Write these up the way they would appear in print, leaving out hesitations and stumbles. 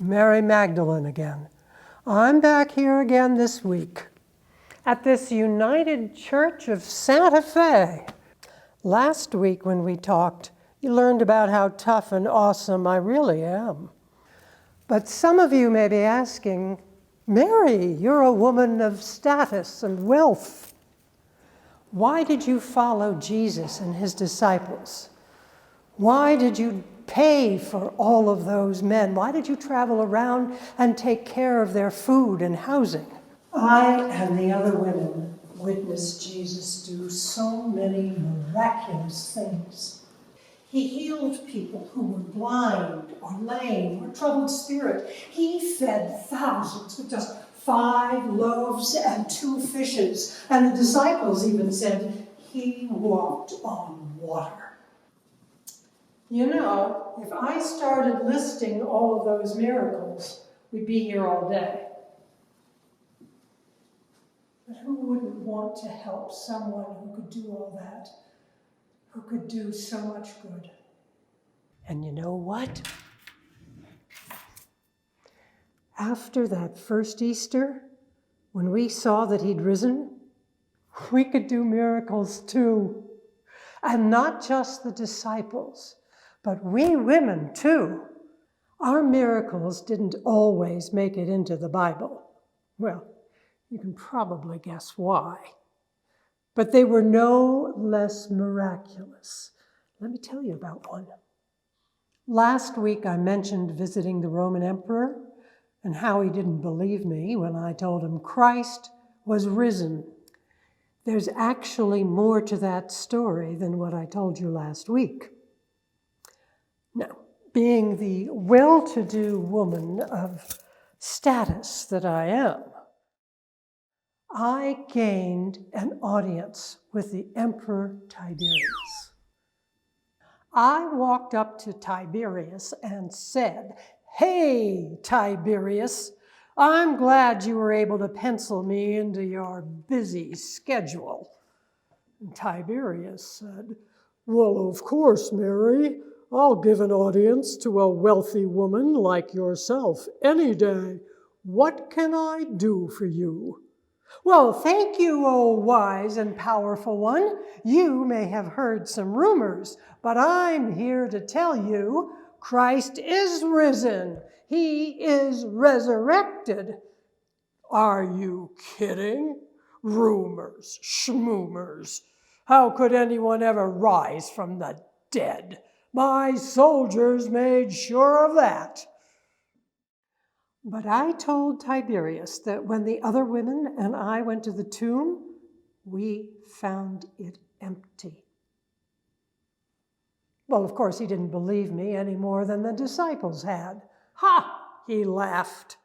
Mary Magdalene again. I'm back here again this week at this United Church of Santa Fe. Last week when we talked, you learned about how tough and awesome I really am. But some of you may be asking, Mary, you're a woman of status and wealth. Why did you follow Jesus and his disciples? Why did you pay for all of those men? Why did you travel around and take care of their food and housing? I and the other women witnessed Jesus do so many miraculous things. He healed people who were blind or lame or troubled spirit. He fed thousands with just 5 loaves and 2 fishes. And the disciples even said he walked on water. You know, if I started listing all of those miracles, we'd be here all day. But who wouldn't want to help someone who could do all that, who could do so much good? And you know what? After that first Easter, when we saw that he'd risen, we could do miracles too. And not just the disciples, but we women, too. Our miracles didn't always make it into the Bible. Well, you can probably guess why. But they were no less miraculous. Let me tell you about one. Last week, I mentioned visiting the Roman emperor and how he didn't believe me when I told him Christ was risen. There's actually more to that story than what I told you last week. Now, being the well-to-do woman of status that I am, I gained an audience with the Emperor Tiberius. I walked up to Tiberius and said, "Hey, Tiberius, I'm glad you were able to pencil me into your busy schedule." And Tiberius said, "Well, of course, Mary. I'll give an audience to a wealthy woman like yourself any day. What can I do for you?" "Well, thank you, O wise and powerful one. You may have heard some rumors, but I'm here to tell you Christ is risen. He is resurrected." "Are you kidding? Rumors, schmoomers. How could anyone ever rise from the dead? My soldiers made sure of that." But I told Tiberius that when the other women and I went to the tomb, we found it empty. Well, of course, he didn't believe me any more than the disciples had. "Ha!" he laughed.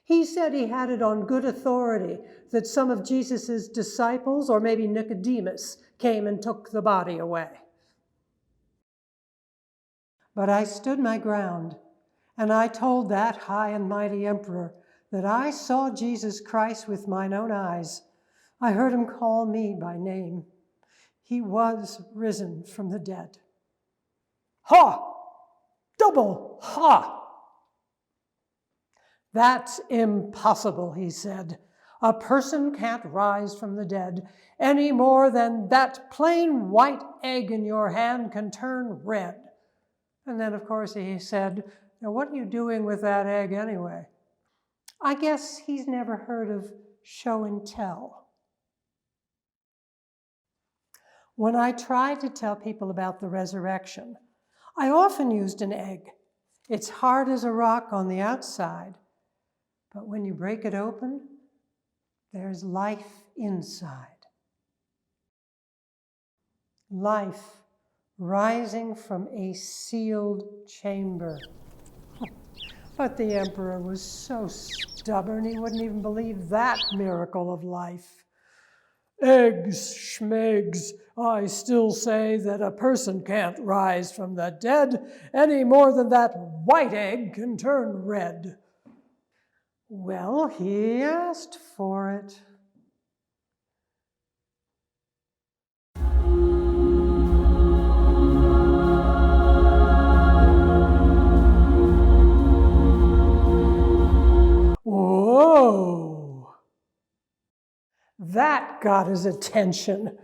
He said he had it on good authority that some of Jesus' disciples, or maybe Nicodemus, came and took the body away. But I stood my ground, and I told that high and mighty emperor that I saw Jesus Christ with mine own eyes. I heard him call me by name. He was risen from the dead. "Ha! Double ha!" "That's impossible," he said. "A person can't rise from the dead any more than that plain white egg in your hand can turn red." And then, of course, he said, "Now, what are you doing with that egg anyway?" I guess he's never heard of show and tell. When I tried to tell people about the resurrection, I often used an egg. It's hard as a rock on the outside, but when you break it open, there's life inside. Life rising from a sealed chamber. But the emperor was so stubborn he wouldn't even believe that miracle of life. "Eggs, schmegs, I still say that a person can't rise from the dead any more than that white egg can turn red." Well, he asked for it. That got his attention.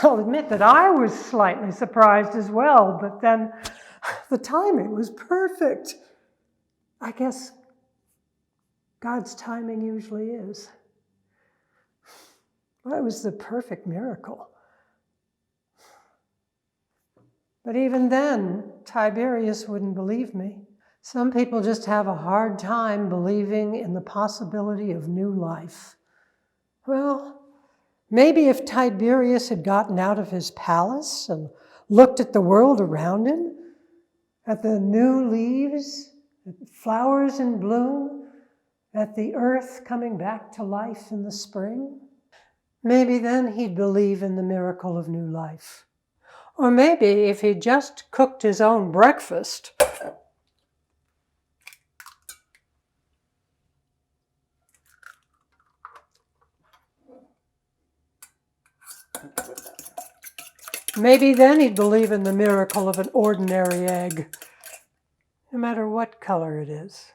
I'll admit that I was slightly surprised as well, but then the timing was perfect. I guess God's timing usually is. Well, it was the perfect miracle. But even then, Tiberius wouldn't believe me. Some people just have a hard time believing in the possibility of new life. Well, maybe if Tiberius had gotten out of his palace and looked at the world around him, at the new leaves, at flowers in bloom, at the earth coming back to life in the spring, maybe then he'd believe in the miracle of new life. Or maybe if he'd just cooked his own breakfast. Maybe then he'd believe in the miracle of an ordinary egg, no matter what color it is.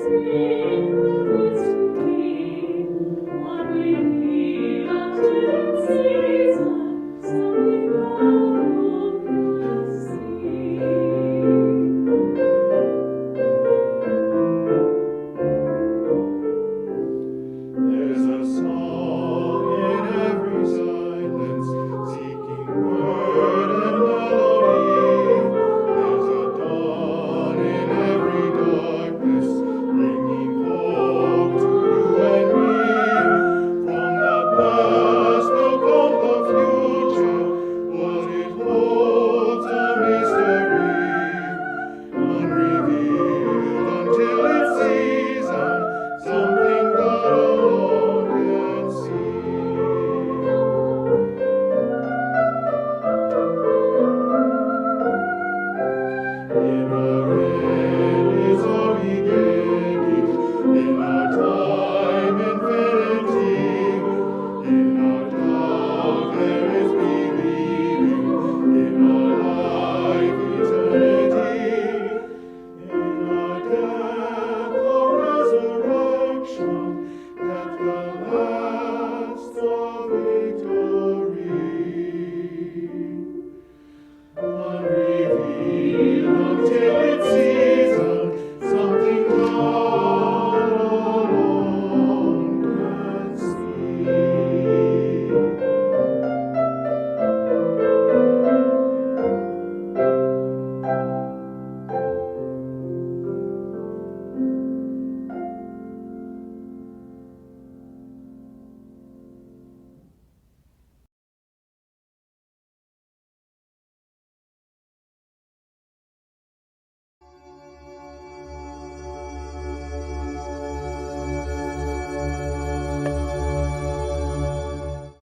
Free.